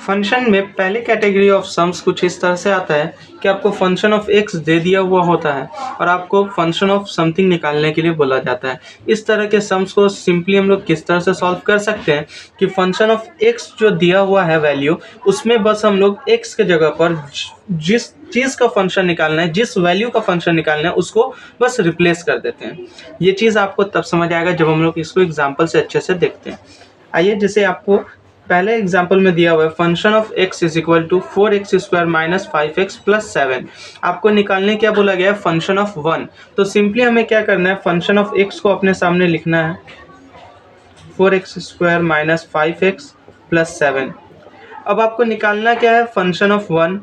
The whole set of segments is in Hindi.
फंक्शन में पहले कैटेगरी ऑफ सम्स कुछ इस तरह से आता है कि आपको फंक्शन ऑफ एक्स दे दिया हुआ होता है और आपको फंक्शन ऑफ समथिंग निकालने के लिए बोला जाता है। इस तरह के सम्स को सिंपली हम लोग किस तरह से सॉल्व कर सकते हैं कि फंक्शन ऑफ एक्स जो दिया हुआ है वैल्यू, उसमें बस हम लोग एक्स के जगह पर जिस चीज़ का फंक्शन निकालना है, जिस वैल्यू का फंक्शन निकालना है, उसको बस रिप्लेस कर देते हैं। ये चीज़ आपको तब समझ आएगा जब हम लोग इसको एग्जाम्पल से अच्छे से देखते हैं। आइए, जैसे आपको पहले एग्जाम्पल में दिया हुआ है function of x is equal to 4x square minus 5x plus 7। आपको निकालने क्या बोला गया है, फंक्शन ऑफ 1। तो सिंपली हमें क्या करना है, फंक्शन ऑफ x को अपने सामने लिखना है 4x square minus 5x plus 7। अब आपको निकालना क्या है, फंक्शन ऑफ 1।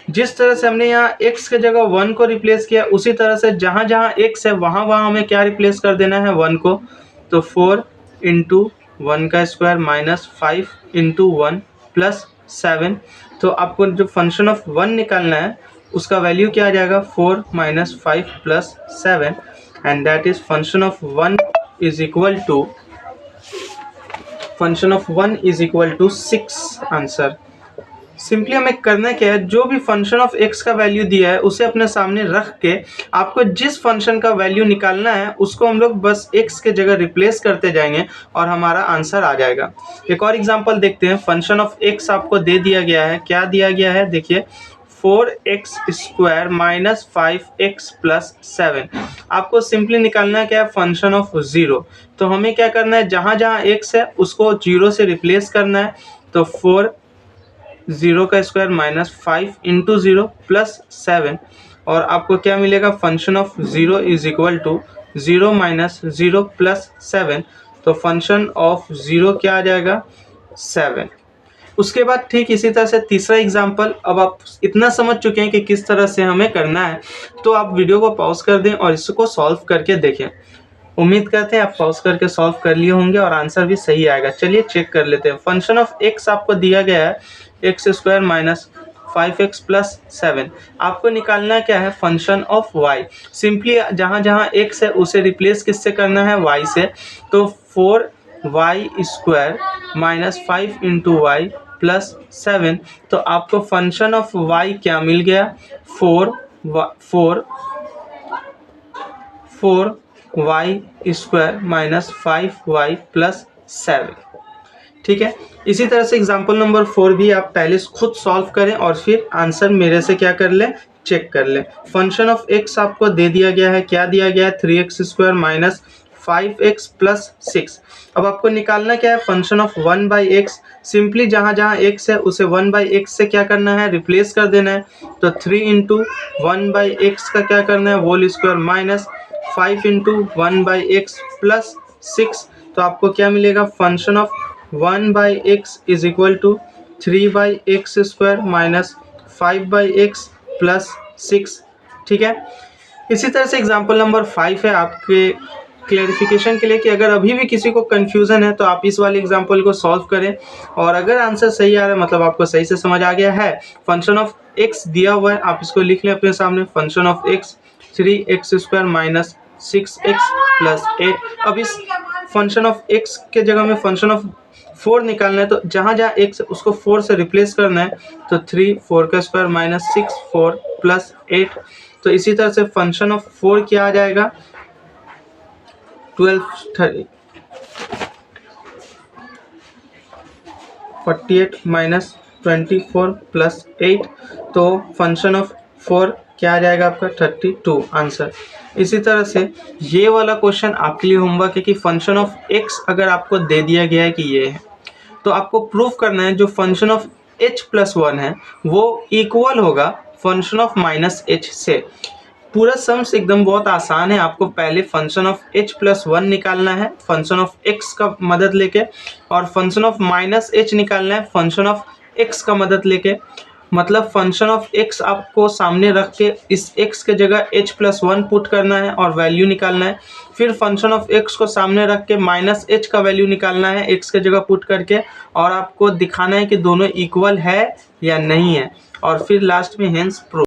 जिस तरह से हमने यहाँ x के जगह 1 को रिप्लेस किया, उसी तरह से जहाँ जहाँ x है वहाँ वहाँ हमें क्या रिप्लेस कर देना है, 1 को। तो 4 इंटू 1 का स्क्वायर माइनस 5 इंटू 1 प्लस 7। तो आपको जो फंक्शन ऑफ 1 निकालना है उसका वैल्यू क्या आ जाएगा, 4 minus 5 plus 7, and that is function of 1 is equal to 6 answer. Simply हमें करना क्या है, जो भी फंक्शन ऑफ x का वैल्यू दिया है उसे अपने सामने रख के आपको जिस फंक्शन का वैल्यू निकालना है उसको हम लोग बस x के जगह रिप्लेस करते जाएंगे और हमारा आंसर आ जाएगा। एक और एग्जांपल देखते हैं। फंक्शन ऑफ x आपको दे दिया गया है, क्या दिया गया है, देखिए 4x square minus 5x plus 7। आपको सिंपली निकालना है क्या है, फंक्शन ऑफ 0। तो हमें क्या करना है, जहाँ जहाँ x है उसको 0 से रिप्लेस करना है। तो 4 0 का स्क्वायर माइनस 5 इंटू 0 प्लस 7, और आपको क्या मिलेगा, function of 0 is equal to 0 minus 0 plus 7। तो फंक्शन ऑफ 0 क्या आ जाएगा, 7। उसके बाद ठीक इसी तरह से तीसरा एग्जाम्पल। अब आप इतना समझ चुके हैं कि किस तरह से हमें करना है, तो आप वीडियो को पॉज कर दें और इसको सॉल्व करके देखें। उम्मीद करते हैं आप पॉज करके सॉल्व कर लिए होंगे और आंसर भी सही आएगा। चलिए चेक कर लेते हैं। फंक्शन ऑफ x आपको दिया गया है x square minus 5x plus 7। आपको निकालना क्या है, फंक्शन ऑफ y। सिंपली जहाँ जहाँ x है उसे रिप्लेस किससे करना है, y से। तो 4y square minus 5 into y plus 7। तो आपको फंक्शन ऑफ y क्या मिल गया, 4y square minus 5y plus 7। ठीक है। इसी तरह से एग्जाम्पल नंबर 4 भी आप पहले खुद सॉल्व करें और फिर आंसर मेरे से क्या कर लें, चेक कर लें। फंक्शन ऑफ x आपको दे दिया गया है, क्या दिया गया है, 3x square minus 5x plus 6। अब आपको निकालना क्या है, function of 1 by x. Simply जहाँ जहाँ x है उसे 1 बाई एक्स से क्या करना है, रिप्लेस कर देना है। तो 3 इंटू 1 बाई एक्स का क्या करना है, whole square minus 5 into 1 by x plus 6। तो आपको क्या मिलेगा, function of 1 by x is equal to 3 by x square minus 5 by x plus 6। ठीक है। इसी तरह से एग्जाम्पल नंबर 5 है आपके क्लैरिफिकेशन के लिए कि अगर अभी भी किसी को कन्फ्यूज़न है तो आप इस वाले एग्जाम्पल को सॉल्व करें, और अगर आंसर सही आ रहा है मतलब आपको सही से समझ आ गया है। फंक्शन ऑफ x दिया हुआ है, आप इसको लिख लें अपने सामने, function of x 3x square minus 6x plus 8। अब इस फंक्शन ऑफ x के जगह में फंक्शन ऑफ 4 निकालना है, तो जहाँ जहाँ x है उसको 4 से रिप्लेस करना है। तो 3 4 का स्क्वायर माइनस 6 4 प्लस 8। तो इसी तरह से फंक्शन ऑफ 4 क्या आ जाएगा, 48 माइनस 24 प्लस 8। तो फंक्शन ऑफ 4 क्या आ जाएगा आपका, 32 आंसर। इसी तरह से ये वाला क्वेश्चन आपके लिए होमवर्क है कि फंक्शन ऑफ x अगर आपको दे दिया गया है कि ये है, तो आपको प्रूफ करना है जो फंक्शन ऑफ h प्लस 1 है वो इक्वल होगा फंक्शन ऑफ माइनस h से। पूरा सम्स एकदम बहुत आसान है। आपको पहले फंक्शन ऑफ h प्लस 1 निकालना है फंक्शन ऑफ x का मदद लेके, और फंक्शन ऑफ माइनस h निकालना है फंक्शन ऑफ x का मदद लेके। मतलब फंक्शन ऑफ x आपको सामने रख के इस x के जगह h प्लस 1 पुट करना है और वैल्यू निकालना है। फिर फंक्शन ऑफ x को सामने रख के माइनस h का वैल्यू निकालना है x के जगह पुट करके, और आपको दिखाना है कि दोनों इक्वल है या नहीं है, और फिर लास्ट में हेंस प्रूफ।